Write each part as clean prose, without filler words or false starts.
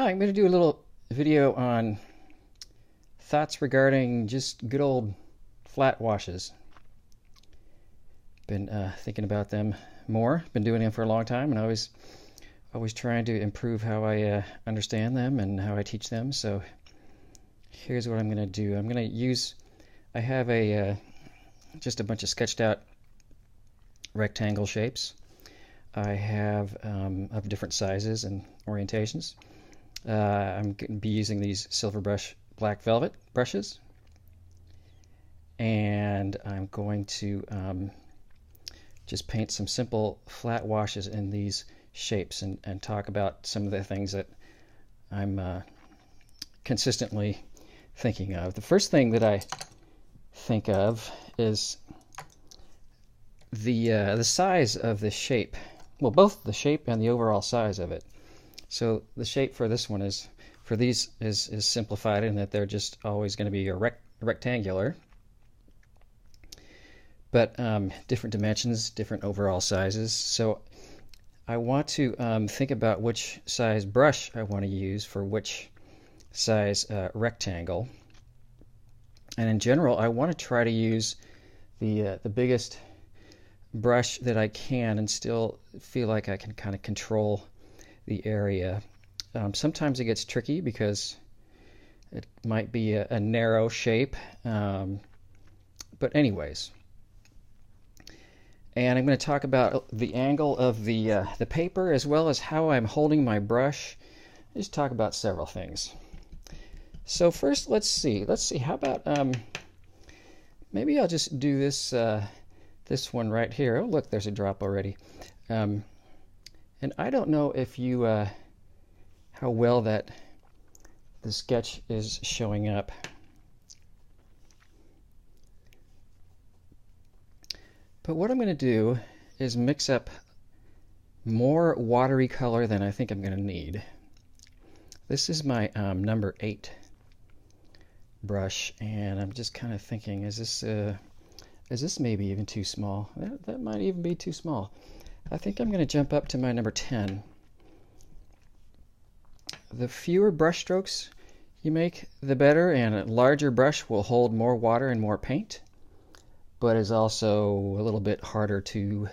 Hi, I'm going to do a little video on thoughts regarding just good old flat washes. Been thinking about them more. Been doing them for a long time, and always trying to improve how I understand them and how I teach them. So here's what I'm going to do. I have just a bunch of sketched out rectangle shapes. I have of different sizes and orientations. I'm going to be using these silver brush black velvet brushes, and I'm going to just paint some simple flat washes in these shapes and talk about some of the things that I'm consistently thinking of. The first thing that I think of is the size of the shape. Well, both the shape and the overall size of it. So the shape for these is simplified in that they're just always going to be a rectangular, but different dimensions, different overall sizes. So I want to think about which size brush I want to use for which size rectangle. And in general, I want to try to use the biggest brush that I can and still feel like I can kind of control the area. Sometimes it gets tricky because it might be a narrow shape, but anyways. And I'm going to talk about the angle of the paper as well as how I'm holding my brush. Just talk about several things. So first, let's see. How about maybe I'll just do this this one right here. Oh, look, there's a drop already. And I don't know if you how well that the sketch is showing up. But what I'm going to do is mix up more watery color than I think I'm going to need. This is my number 8 brush, and I'm just kind of thinking, is this maybe even too small? That might even be too small. I think I'm going to jump up to my number 10. The fewer brush strokes you make, the better, and a larger brush will hold more water and more paint, but is also a little bit harder to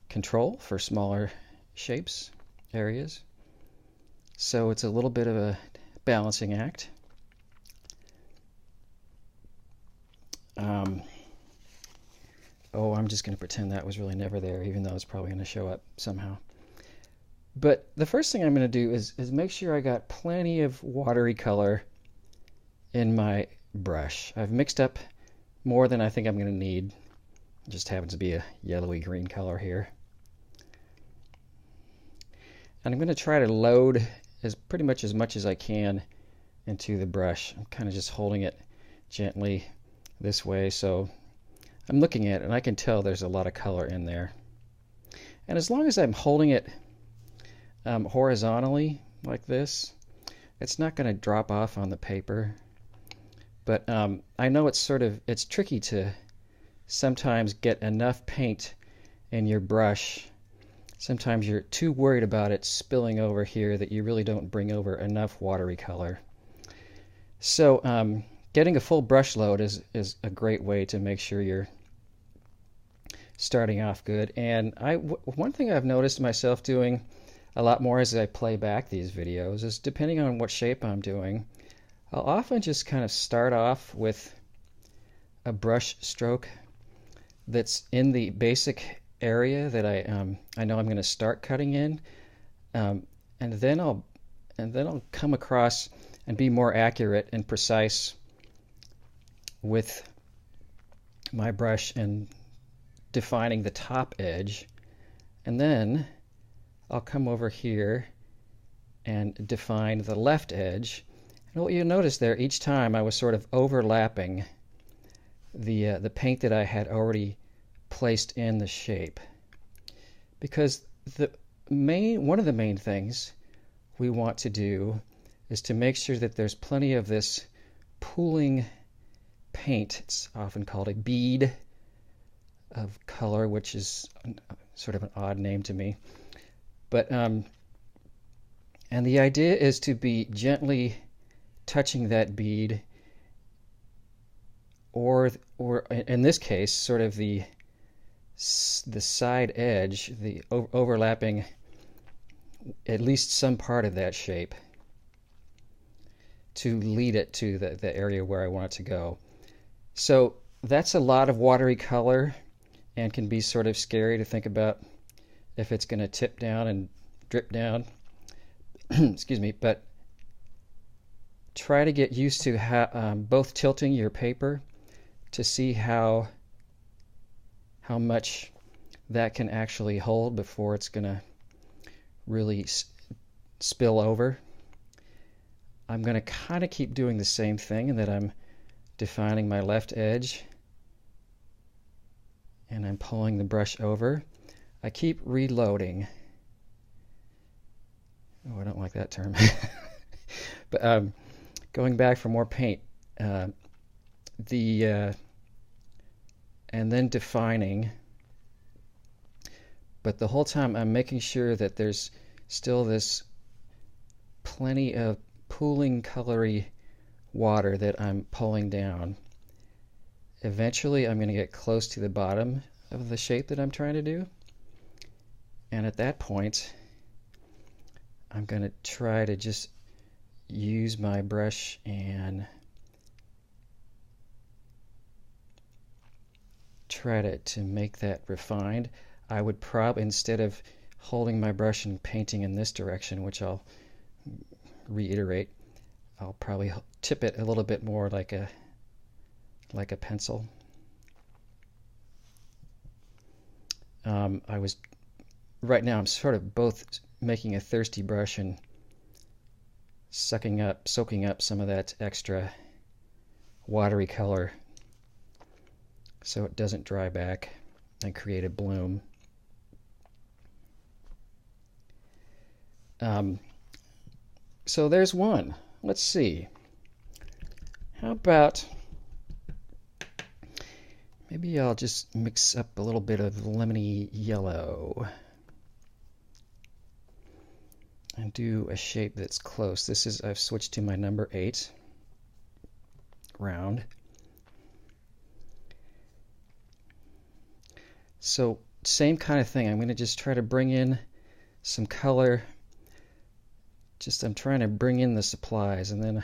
control for smaller shapes, areas. So it's a little bit of a balancing act. Oh, I'm just going to pretend that was really never there, even though it's probably going to show up somehow. But the first thing I'm going to do is make sure I got plenty of watery color in my brush. I've mixed up more than I think I'm going to need. It just happens to be a yellowy green color here. And I'm going to try to load pretty much as much as I can into the brush. I'm kind of just holding it gently this way, so I'm looking at it and I can tell there's a lot of color in there. And as long as I'm holding it horizontally like this, it's not going to drop off on the paper. But I know it's tricky to sometimes get enough paint in your brush. Sometimes you're too worried about it spilling over here that you really don't bring over enough watery color. So getting a full brush load is a great way to make sure you're starting off good. And one thing I've noticed myself doing a lot more as I play back these videos is, depending on what shape I'm doing, I'll often just kind of start off with a brush stroke that's in the basic area that I know I'm going to start cutting in, and then I'll come across and be more accurate and precise with my brush and defining the top edge, and then I'll come over here and define the left edge. And what you'll notice there, each time I was sort of overlapping the paint that I had already placed in the shape, because one of the main things we want to do is to make sure that there's plenty of this pooling paint. It's often called a bead of color, which is sort of an odd name to me. But And the idea is to be gently touching that bead, or in this case, sort of the side edge, the overlapping at least some part of that shape to lead it to the area where I want it to go. So that's a lot of watery color and can be sort of scary to think about if it's going to tip down and drip down. Excuse me, but try to get used to both tilting your paper to see how much that can actually hold before it's going to really spill over. I'm going to kind of keep doing the same thing in that I'm defining my left edge and I'm pulling the brush over. I keep reloading. Oh, I don't like that term. But going back for more paint, and then defining. But the whole time I'm making sure that there's still this plenty of pooling colory water that I'm pulling down. Eventually I'm going to get close to the bottom of the shape that I'm trying to do. And at that point, I'm going to try to just use my brush and try to make that refined. I would probably, instead of holding my brush and painting in this direction, which I'll reiterate, I'll probably tip it a little bit more like a pencil. Right now I'm sort of both making a thirsty brush and soaking up some of that extra watery color so it doesn't dry back and create a bloom. So there's one. Let's see. How about maybe I'll just mix up a little bit of lemony yellow and do a shape that's close. I've switched to my number 8 round. So same kind of thing. I'm going to just try to bring in some color. I'm trying to bring in the supplies, and then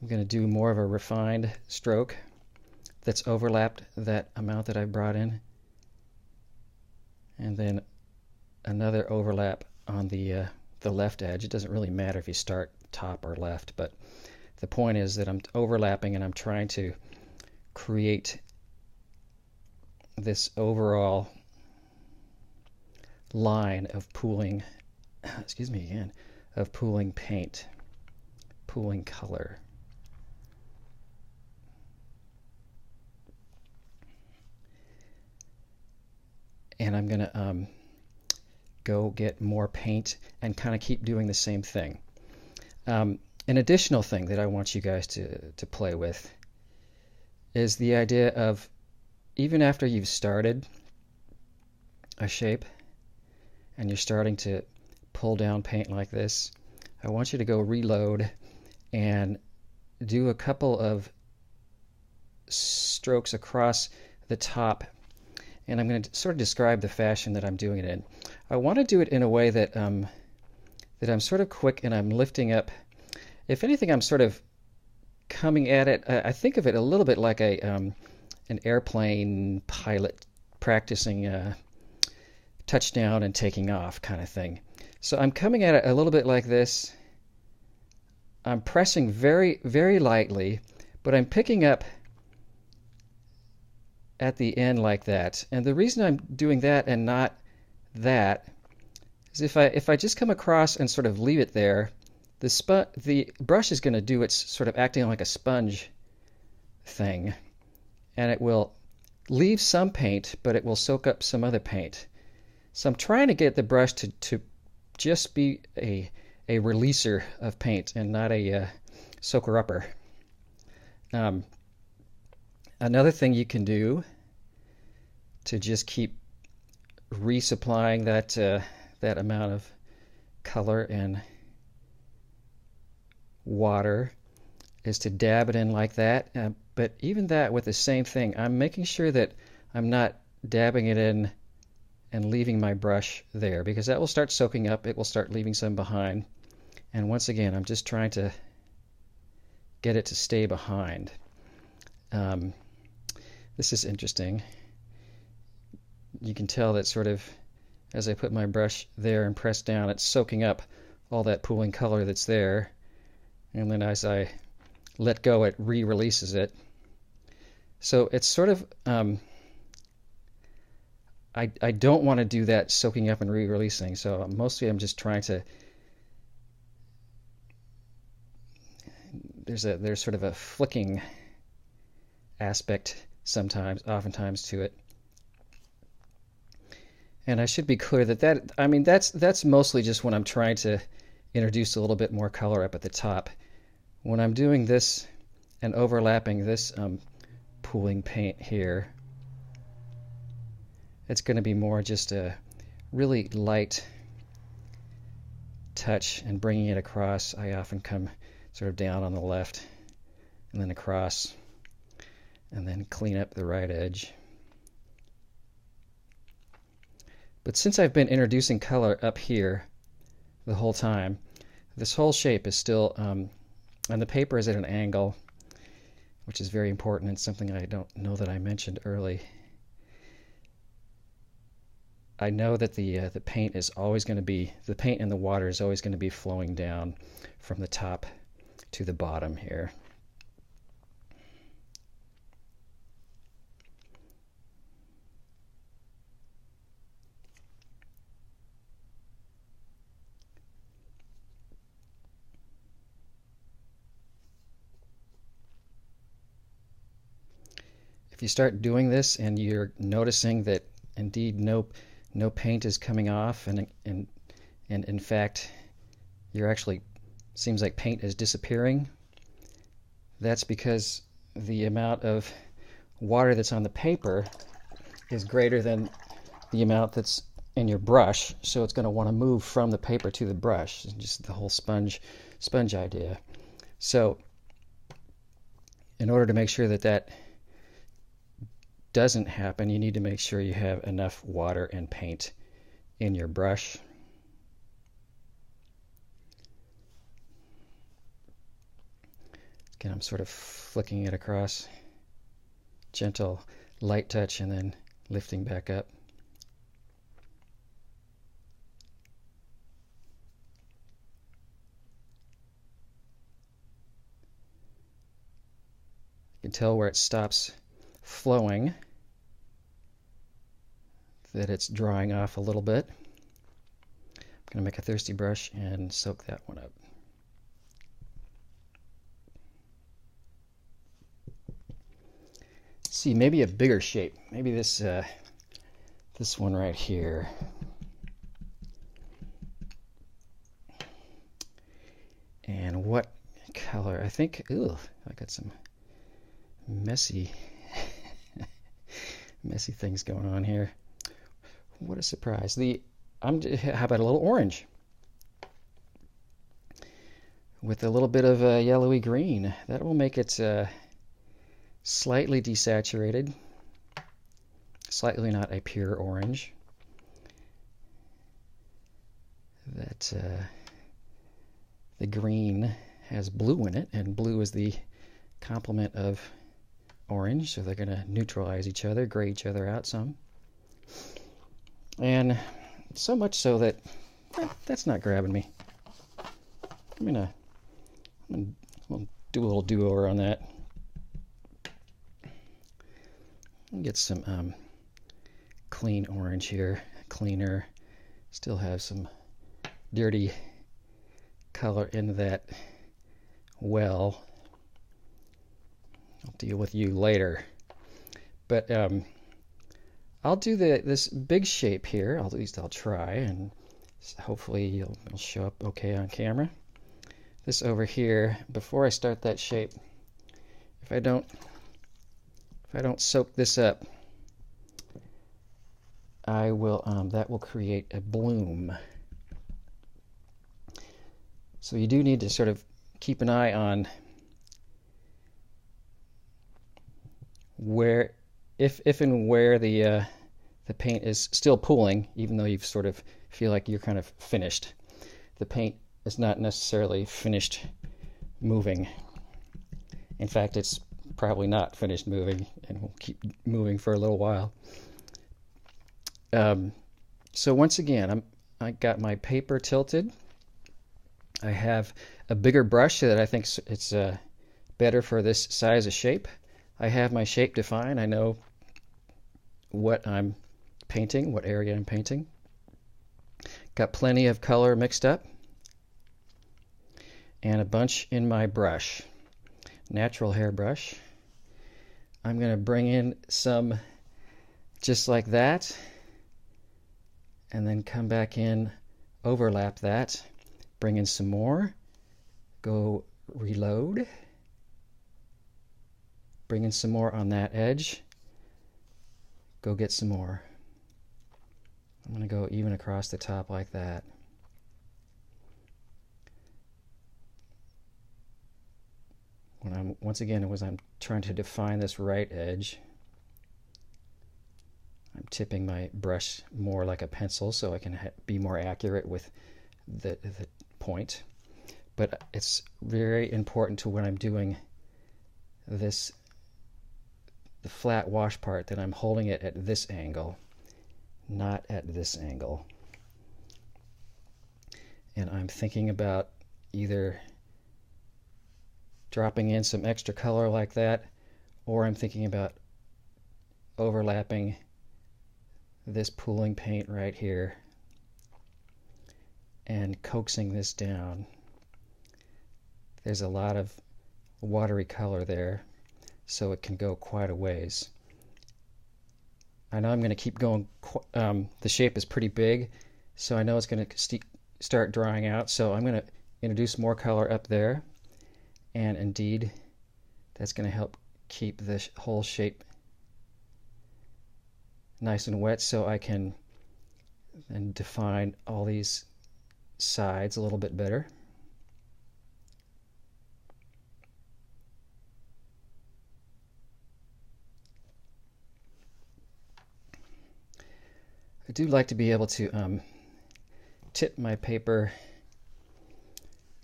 I'm going to do more of a refined stroke that's overlapped that amount that I brought in, and then another overlap on the left edge. It doesn't really matter if you start top or left, but the point is that I'm overlapping and I'm trying to create this overall line of pooling, excuse me again, of pooling paint, pooling color. And I'm going to go get more paint and kind of keep doing the same thing. An additional thing that I want you guys to play with is the idea of, even after you've started a shape and you're starting to pull down paint like this, I want you to go reload and do a couple of strokes across the top. And I'm going to sort of describe the fashion that I'm doing it in. I want to do it in a way that I'm sort of quick and I'm lifting up. If anything, I'm sort of coming at it. I think of it a little bit like an airplane pilot practicing touchdown and taking off kind of thing. So I'm coming at it a little bit like this. I'm pressing very, very lightly, but I'm picking up at the end like that. And the reason I'm doing that and not that is if I just come across and sort of leave it there, the brush is going to do its sort of acting like a sponge thing, and it will leave some paint, but it will soak up some other paint. So I'm trying to get the brush to just be a releaser of paint and not a soaker-upper. Another thing you can do to just keep resupplying that amount of color and water is to dab it in like that. But even that with the same thing, I'm making sure that I'm not dabbing it in and leaving my brush there, because that will start soaking up. It will start leaving some behind. And once again, I'm just trying to get it to stay behind. This is interesting. You can tell that sort of as I put my brush there and press down, it's soaking up all that pooling color that's there. And then as I let go, it re-releases it. So it's sort of, I don't want to do that soaking up and re-releasing. So mostly I'm just trying to, there's sort of a flicking aspect oftentimes to it. And I should be clear that I mean, that's mostly just when I'm trying to introduce a little bit more color up at the top. When I'm doing this and overlapping this pooling paint here, it's going to be more just a really light touch and bringing it across. I often come sort of down on the left and then across and then clean up the right edge. But since I've been introducing color up here the whole time, this whole shape is still, and the paper is at an angle, which is very important and something I don't know that I mentioned early. I know that the paint is always going to be, the paint and the water is always going to be flowing down from the top to the bottom here. If you start doing this and you're noticing that indeed no paint is coming off, and in fact you're actually, seems like paint is disappearing, that's because the amount of water that's on the paper is greater than the amount that's in your brush, so it's going to want to move from the paper to the brush. Just the whole sponge idea. So in order to make sure that doesn't happen, you need to make sure you have enough water and paint in your brush. Again, I'm sort of flicking it across, gentle light touch and then lifting back up. You can tell where it stops flowing that it's drying off a little bit. I'm going to make a thirsty brush and soak that one up. See, maybe a bigger shape. Maybe this this one right here. And what color? I think, I got some messy things going on here. What a surprise. How about a little orange with a little bit of yellowy green? That will make it slightly desaturated, slightly not a pure orange. That the green has blue in it, and blue is the complement of orange, so they're going to neutralize each other, gray each other out some. And so much so that that's not grabbing me. I'm gonna do a little do-over on that. Get some clean orange here, cleaner. Still have some dirty color in that well. I'll deal with you later. But I'll do this big shape here. At least I'll try, and hopefully it'll show up okay on camera. This over here, before I start that shape, if I don't soak this up, I will that will create a bloom. So you do need to sort of keep an eye on where, if and where the paint is still pooling, even though you sort of feel like you're kind of finished. The paint is not necessarily finished moving. In fact, it's probably not finished moving and will keep moving for a little while. So once again, I got my paper tilted. I have a bigger brush that I think it's better for this size of shape. I have my shape defined. I know what I'm painting, what area I'm painting. Got plenty of color mixed up and a bunch in my brush, natural hair brush. I'm going to bring in some just like that and then come back in, overlap that, bring in some more, go reload, bring in some more on that edge, go get some more. I'm going to go even across the top like that. Once again, I'm trying to define this right edge. I'm tipping my brush more like a pencil so I can be more accurate with the point. But it's very important to when I'm doing this, the flat wash part, that I'm holding it at this angle, not at this angle. And I'm thinking about either dropping in some extra color like that, or I'm thinking about overlapping this pooling paint right here and coaxing this down. There's a lot of watery color there, so it can go quite a ways. I know I'm going to keep going. The shape is pretty big, so I know it's going to start drying out, so I'm going to introduce more color up there, and indeed that's going to help keep the whole shape nice and wet, so I can then define all these sides a little bit better. I do like to be able to tip my paper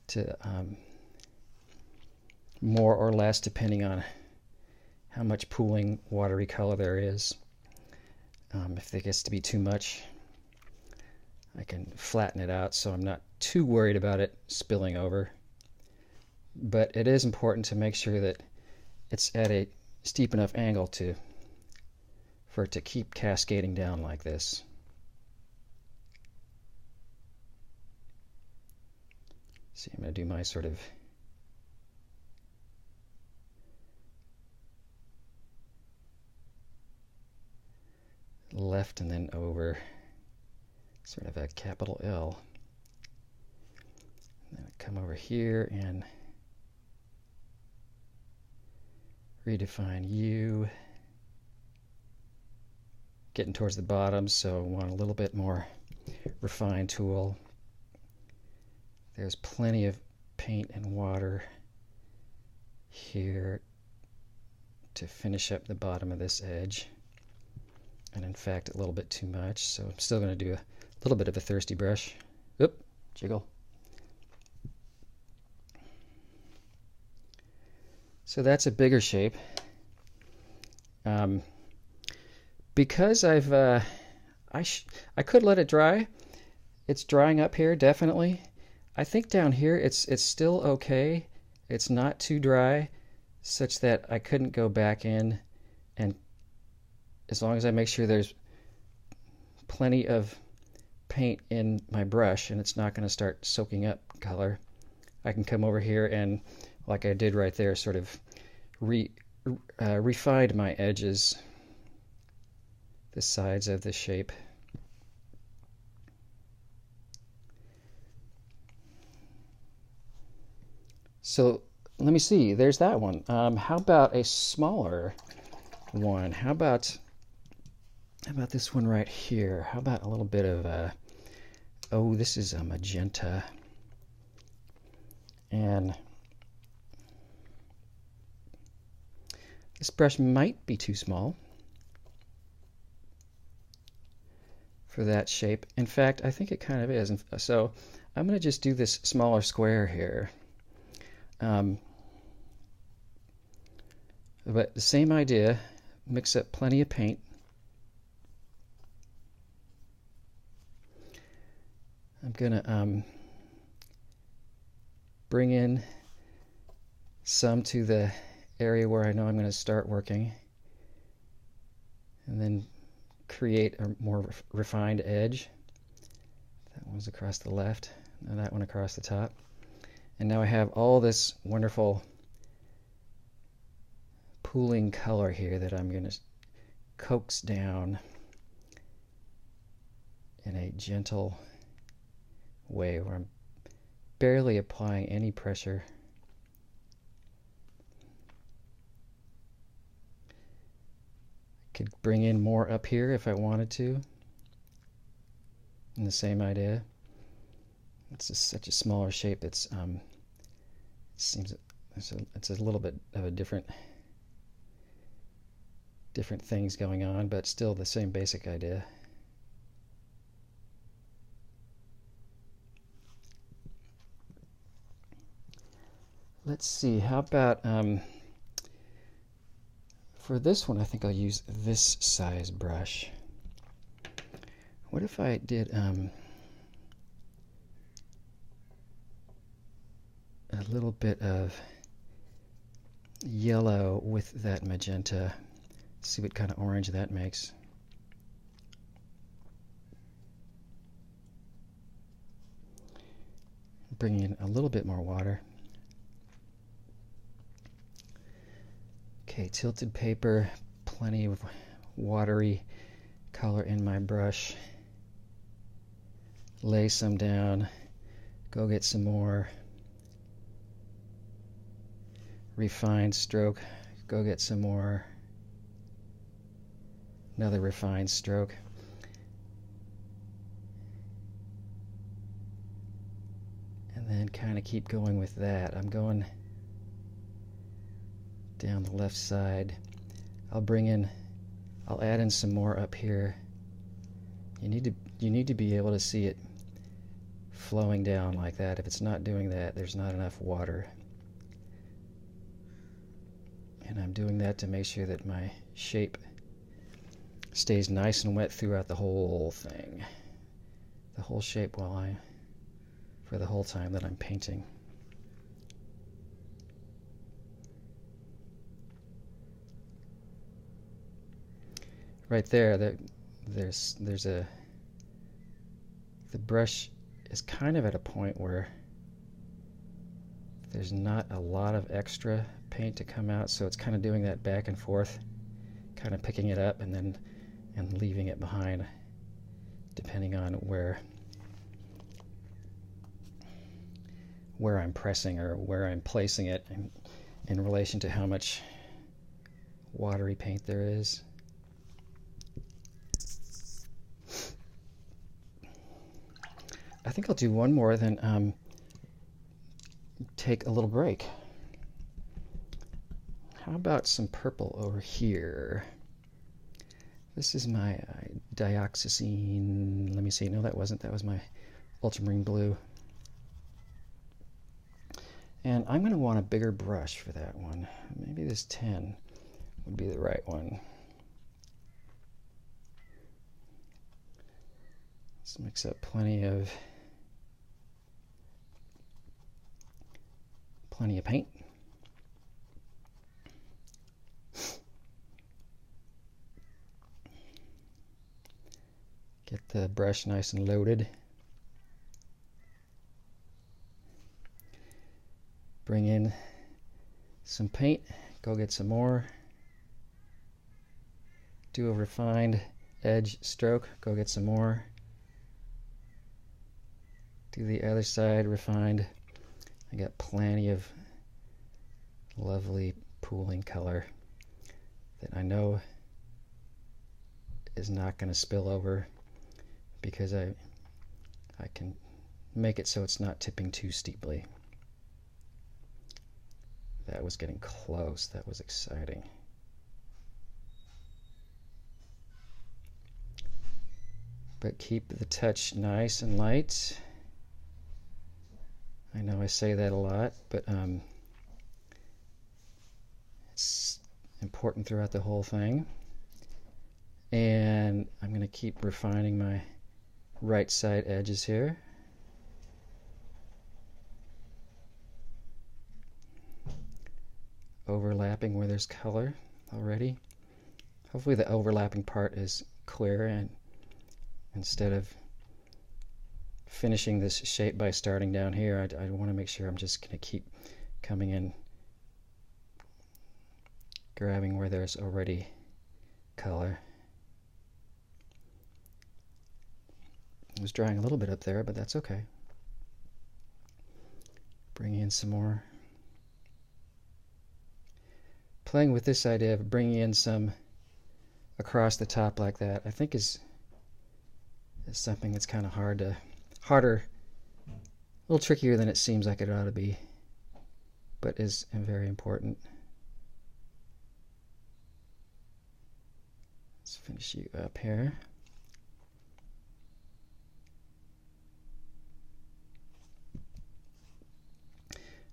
to more or less depending on how much pooling watery color there is. If it gets to be too much, I can flatten it out so I'm not too worried about it spilling over. But it is important to make sure that it's at a steep enough angle for it to keep cascading down like this. See, I'm going to do my sort of left and then over, sort of a capital L. And then I come over here and redefine U. Getting towards the bottom, so I want a little bit more refined tool. There's plenty of paint and water here to finish up the bottom of this edge. And in fact, a little bit too much, so I'm still going to do a little bit of a thirsty brush. Oop, jiggle. So that's a bigger shape. Because I could let it dry. It's drying up here, definitely. I think down here it's still okay. It's not too dry, such that I couldn't go back in, and as long as I make sure there's plenty of paint in my brush and it's not going to start soaking up color, I can come over here and, like I did right there, sort of refined my edges, the sides of the shape. So let me see, there's that one. How about a smaller one? How about this one right here? How about a little bit of oh, this is a magenta. And this brush might be too small for that shape. In fact, I think it kind of is. So I'm going to just do this smaller square here. But the same idea, mix up plenty of paint. I'm going to bring in some to the area where I know I'm going to start working, and then create a more refined edge. That one's across the left, and that one across the top. And now I have all this wonderful pooling color here that I'm going to coax down in a gentle way where I'm barely applying any pressure. Could bring in more up here if I wanted to. And the same idea. It's just such a smaller shape. It's it seems it's a little bit of a different things going on, but still the same basic idea. Let's see. How about for this one, I think I'll use this size brush. What if I did a little bit of yellow with that magenta? See what kind of orange that makes. Bring in a little bit more water. Okay, tilted paper, plenty of watery color in my brush. Lay some down, go get some more. Refined stroke, go get some more. Another refined stroke. And then kind of keep going with that. I'm going down the left side. I'll add in some more up here. You need to be able to see it flowing down like that. If it's not doing that, there's not enough water. And I'm doing that to make sure that my shape stays nice and wet throughout the whole thing. The whole shape for the whole time that I'm painting. Right there, the brush is kind of at a point where there's not a lot of extra paint to come out, so it's kind of doing that back and forth, kind of picking it up and leaving it behind, depending on where I'm pressing or where I'm placing it in relation to how much watery paint there is. I think I'll do one more, then take a little break. How about some purple over here? This is my dioxazine. Let me see. No, that wasn't. That was my ultramarine blue. And I'm going to want a bigger brush for that one. Maybe this 10 would be the right one. Let's mix up plenty of paint. Get the brush nice and loaded. Bring in some paint, go get some more. Do a refined edge stroke, go get some more. Do the other side refined. I got plenty of lovely pooling color that I know is not going to spill over because I can make it so it's not tipping too steeply. that was getting close. That was exciting. But keep the touch nice and light. I know I say that a lot, but it's important throughout the whole thing. And I'm going to keep refining my right side edges here. Overlapping where there's color already. Hopefully the overlapping part is clear, and instead of finishing this shape by starting down here, I want to make sure I'm just going to keep coming in, grabbing where there's already color. I was drying a little bit up there, but that's okay. Bring in some more. Playing with this idea of bringing in some across the top like that, I think is something that's kind of harder, a little trickier than it seems like it ought to be, but is very important. Let's finish you up here.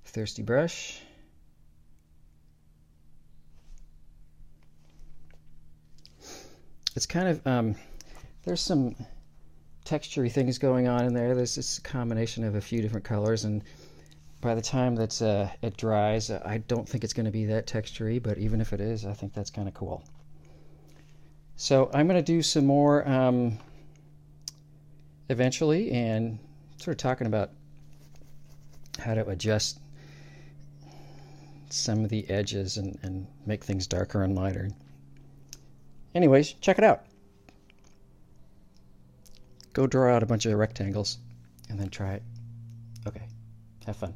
Thirsty brush. It's kind of, there's some texture-y things going on in there. There's this combination of a few different colors, and by the time that it dries, I don't think it's going to be that texture-y, but even if it is, I think that's kind of cool. So I'm going to do some more eventually, and sort of talking about how to adjust some of the edges and make things darker and lighter. Anyways, check it out. Go draw out a bunch of rectangles and then try it. Okay, have fun.